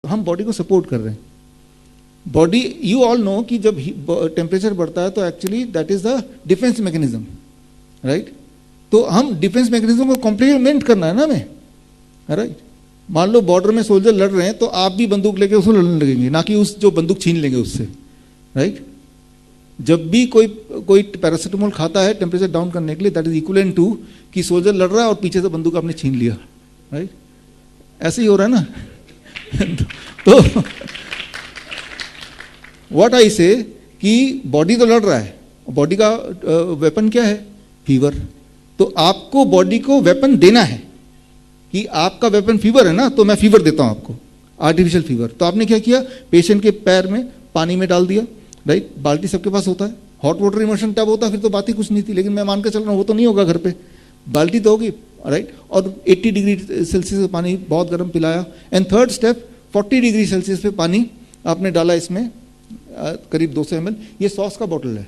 हम बॉडी को सपोर्ट कर रहे हैं। बॉडी, यू ऑल नो कि जब टेम्परेचर बढ़ता है तो actually that is the defence mechanism, right. तो हम डिफेंस मैकेनिज्म को कॉम्प्लीमेंट करना है ना हमें, राइट। मान लो बॉर्डर में सोल्जर लड़ रहे हैं तो आप भी बंदूक लेके उसको लड़ने लगेंगे, ना कि उस जो बंदूक छीन लेंगे उससे, राइट। जब भी कोई पैरासीटामोल खाता है टेम्परेचर डाउन करने के लिए, दैट इज इक्विवेलेंट टू कि सोल्जर लड़ रहा है और पीछे से बंदूक आपने छीन लिया, राइट। ऐसे ही हो रहा है ना। तो व्हाट आई से कि बॉडी तो लड़ रहा है, बॉडी का वेपन क्या है? फीवर। तो आपको बॉडी को वेपन देना है कि आपका वेपन फीवर है ना, तो मैं फीवर देता हूं आपको, आर्टिफिशियल फीवर। तो आपने क्या किया? पेशेंट के पैर में पानी में डाल दिया, राइट। बाल्टी सबके पास होता है, हॉट वाटर इमर्शन टब होता, फिर तो बात ही कुछ नहीं थी। लेकिन मैं मान के चल रहा हूं वो तो नहीं होगा घर पे, बाल्टी तो होगी, राइट। और 80 डिग्री सेल्सियस पे पानी बहुत गर्म पिलाया। And third step, 40 degree Celsius पे पानी आपने डाला इसमें, करीब 200 ml। ये सॉस का बॉटल है,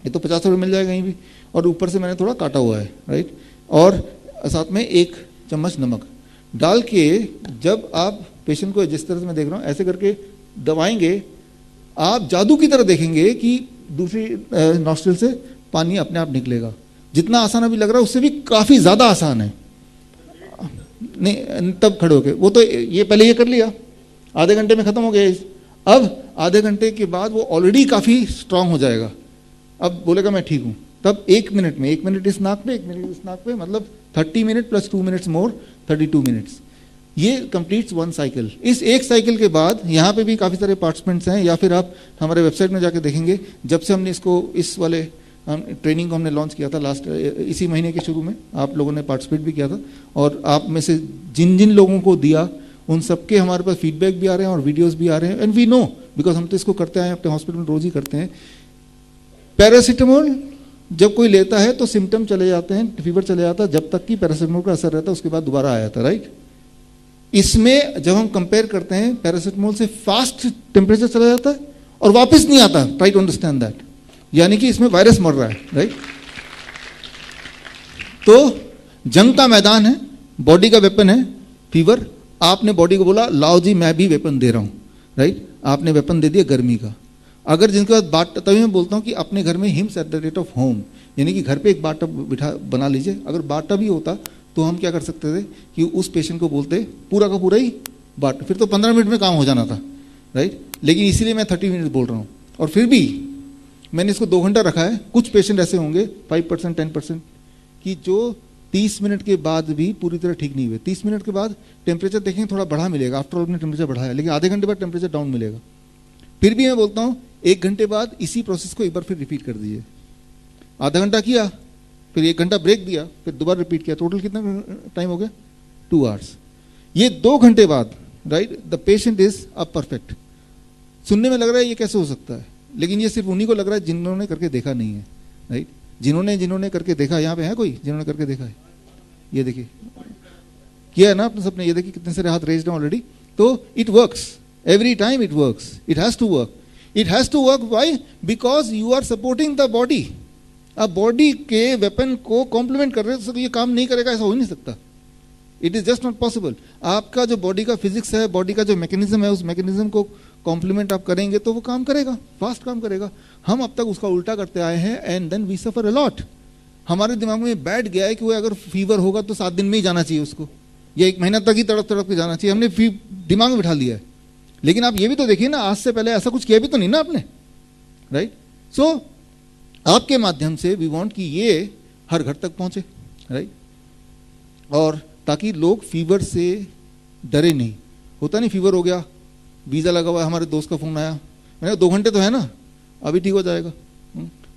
ये तो 50 रुपये मिल जाएगा कहीं भी। और ऊपर से मैंने थोड़ा काटा हुआ है, राइट। और साथ में 1 चम्मच नमक डाल के जब आप पेशेंट को जिस तरह से मैं देख रहा हूँ ऐसे करके दबाएंगे, आप जादू की तरह देखेंगे कि दूसरी नॉस्ट्रिल से पानी अपने आप निकलेगा। जितना आसान अभी लग रहा है उससे भी काफ़ी ज़्यादा आसान है। नहीं तब खड़े होके, वो तो ये पहले ये कर लिया, आधे घंटे में ख़त्म हो गया। अब आधे घंटे के बाद वो ऑलरेडी काफ़ी स्ट्रांग हो जाएगा। अब बोलेगा मैं ठीक हूँ, तब 1 मिनट में 1 मिनट इस नाक पे 1 मिनट इस नाक पे, मतलब 30 minute plus 2 minutes more 32 minutes. ये कंप्लीट्स 1 साइकिल। इस एक साइकिल के बाद यहाँ पे भी काफ़ी सारे पार्टिसिपेंट्स हैं, या फिर आप हमारे वेबसाइट में जाके देखेंगे। जब से हमने इसको इस वाले ट्रेनिंग को हमने लॉन्च किया था लास्ट इसी महीने के शुरू में, आप लोगों ने पार्टिसिपेट भी किया था। और आप में से जिन जिन लोगों को दिया उन सबके हमारे पास फीडबैक भी आ रहे हैं और वीडियोस भी आ रहे हैं। एंड वी नो, बिकॉज हम तो इसको करते आए अपने हॉस्पिटल में, रोज ही करते हैं। पैरासीटामोल जब कोई लेता है तो सिम्टम चले जाते हैं, फीवर चले जाता है, जब तक कि पैरासीटामोल का असर रहता है उसके बाद दोबारा आ जाता है, राइट। इसमें जब हम कंपेयर करते हैं, पैरासीटामोल से फास्ट टेम्परेचर चला जाता है और वापस नहीं आता। ट्राई टू अंडरस्टैंड दैट, यानी कि इसमें वायरस मर रहा है, राइट। तो जंग का मैदान है, बॉडी का वेपन है फीवर। आपने बॉडी को बोला लाओ जी मैं भी वेपन दे रहा हूं, राइट। आपने वेपन दे दिया गर्मी का। अगर जिनके पास बाट, तभी मैं बोलता हूं कि अपने घर में hymns at the rate of home, यानी कि घर पे एक बाथ टब बिठा बना लीजिए। अगर बाथ टब ही होता तो हम क्या कर सकते थे कि उस पेशेंट को बोलते पूरा का पूरा ही बाथ, फिर तो 15 मिनट में काम हो जाना था, राइट। लेकिन इसीलिए मैं 30 मिनट बोल रहा हूँ। और फिर भी मैंने इसको 2 घंटा रखा है। कुछ पेशेंट ऐसे होंगे 5% 10% कि जो 30 मिनट के बाद भी पूरी तरह ठीक नहीं हुए। 30 मिनट के बाद टेम्परेचर देखेंगे थोड़ा बढ़ा मिलेगा, आफ्टर ऑल टेम्परेचर बढ़ा है, लेकिन आधे घंटे बाद टेम्परेचर डाउन मिलेगा। फिर भी मैं बोलता हूँ 1 घंटे बाद इसी प्रोसेस को एक बार फिर रिपीट कर दीजिए। आधा घंटा किया, फिर 1 घंटा ब्रेक दिया, फिर दोबारा रिपीट किया। टोटल कितना टाइम हो गया? 2 आवर्स। ये 2 घंटे बाद, राइट, द पेशेंट इज अब परफेक्ट। सुनने में लग रहा है ये कैसे हो सकता है, लेकिन ये सिर्फ उन्हीं को लग रहा है जिन्होंने करके देखा नहीं है, राइट। जिन्होंने करके देखा, यहाँ पे है कोई जिन्होंने करके देखा है? ये देखिए किया है ना आपने सबने, ये देखिए कितने सारे हाथ रेज्ड हैं ऑलरेडी। तो it works every time, it works, it has to work. It has to work why? Because you are supporting the body. अब बॉडी के वेपन को कॉम्प्लीमेंट कर रहे हैं तो ये काम नहीं करेगा, ऐसा हो ही नहीं सकता। It is just not possible. आपका जो बॉडी का फिजिक्स है, बॉडी का जो मैकेनिज्म है, उस मैकेनिज्म को कॉम्प्लीमेंट आप करेंगे तो वो काम करेगा, फास्ट काम करेगा। हम अब तक उसका उल्टा करते आए हैं and then we suffer a lot. हमारे दिमाग में बैठ गया है कि वो अगर फीवर होगा तो 7 दिन में ही जाना चाहिए उसको, या 1 महीना तक ही तड़प तड़प के जाना चाहिए। हमने दिमाग में बिठा लिया है। लेकिन आप ये भी तो देखिए ना, आज से पहले ऐसा कुछ किया भी तो नहीं ना आपने, राइट। सो आपके माध्यम से वी वांट कि ये हर घर तक पहुंचे, राइट। और ताकि लोग फीवर से डरे नहीं। होता नहीं फीवर हो गया, वीज़ा लगा हुआ है, हमारे दोस्त का फ़ोन आया, मैंने 2 घंटे तो है ना, अभी ठीक हो जाएगा,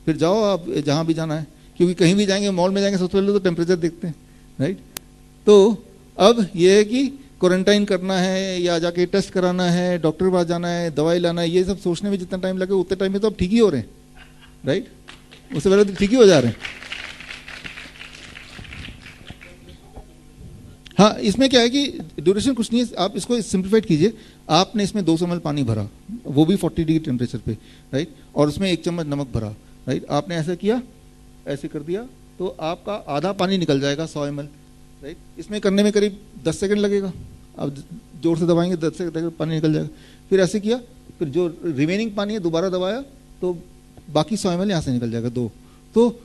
फिर जाओ आप जहाँ भी जाना है। क्योंकि कहीं भी जाएंगे, मॉल में जाएंगे, सबसे पहले तो टेम्परेचर देखते हैं, राइट। तो अब ये है कि क्वारंटाइन करना है या जाके टेस्ट कराना है, डॉक्टर के पास जाना है, दवाई लाना है, ये सब सोचने में जितना टाइम लगे उतने टाइम में तो अब ठीक ही हो रहे हैं, राइट। उससे पहले तो ठीक ही हो जा रहे हैं। हाँ, इसमें क्या है कि ड्यूरेशन कुछ नहीं है, आप इसको सिंप्लीफाइड कीजिए। आपने इसमें 200 ml पानी भरा, वो भी 40 डिग्री टेम्परेचर पे, राइट, और उसमें 1 चम्मच नमक भरा, राइट। आपने ऐसा किया, ऐसे कर दिया तो आपका आधा पानी निकल जाएगा 100 ml, राइट। इसमें करने में करीब 10 सेकंड लगेगा। अब जोर से दबाएंगे 10 सेकंड पानी निकल जाएगा। फिर ऐसे किया, फिर जो रिमेनिंग पानी है दोबारा दबाया तो बाकी 100 ml यहाँ से निकल जाएगा 2। तो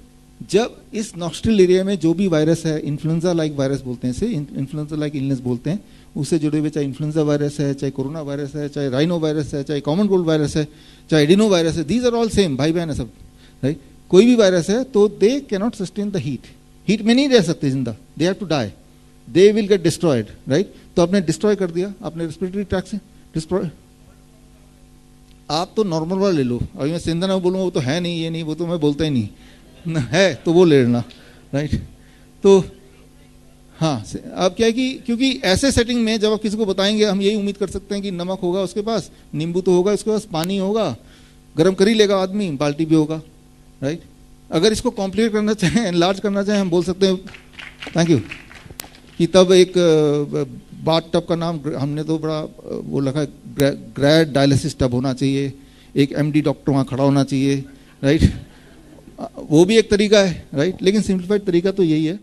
जब इस नॉस्ट्रल एरिया में जो भी वायरस है, इन्फ्लुएंजा लाइक वायरस बोलते हैं इसे, इन्फ्लुएंजा लाइक इलनेस बोलते हैं, उससे जुड़े हुए चाहे इन्फ्लुएंजा वायरस है, चाहे कोरोना वायरस है, चाहे राइनो वायरस है, चाहे कॉमन कोल्ड वायरस है, चाहे एडिनो वायरस है, दीज आर ऑल सेम, भाई बहन है सब, राइट। कोई भी वायरस है तो they can not sustain the heat में नहीं रह सकते जिंदा, they have to die, they will get destroyed, right. तो आपने डिस्ट्रॉय कर दिया, आपने रेस्पिरेटरी ट्रैक्ट से डिस्ट्रॉय। आप तो नॉर्मल वाला ले लो, अभी मैं सिंधना बोलूँगा वो तो है नहीं, ये नहीं, वो तो मैं बोलता ही नहीं है, तो वो ले लेना, राइट। तो हाँ, अब क्या है कि क्योंकि ऐसे सेटिंग में जब आप किसी को बताएंगे, हम यही उम्मीद कर सकते हैं कि नमक होगा उसके पास, नींबू तो होगा उसके पास, पानी होगा, गर्म कर ही लेगा आदमी, बाल्टी भी होगा, राइट। अगर इसको कॉम्प्लिकेट करना चाहें, एनलार्ज करना चाहें, हम बोल सकते हैं, थैंक यू, कि तब एक बाथ टब का नाम हमने तो बड़ा वो लगा, ग्रैड डायलिसिस टब होना चाहिए, एक MD डॉक्टर वहाँ खड़ा होना चाहिए, राइट। वो भी एक तरीका है, राइट, लेकिन सिंप्लीफाइड तरीका तो यही है।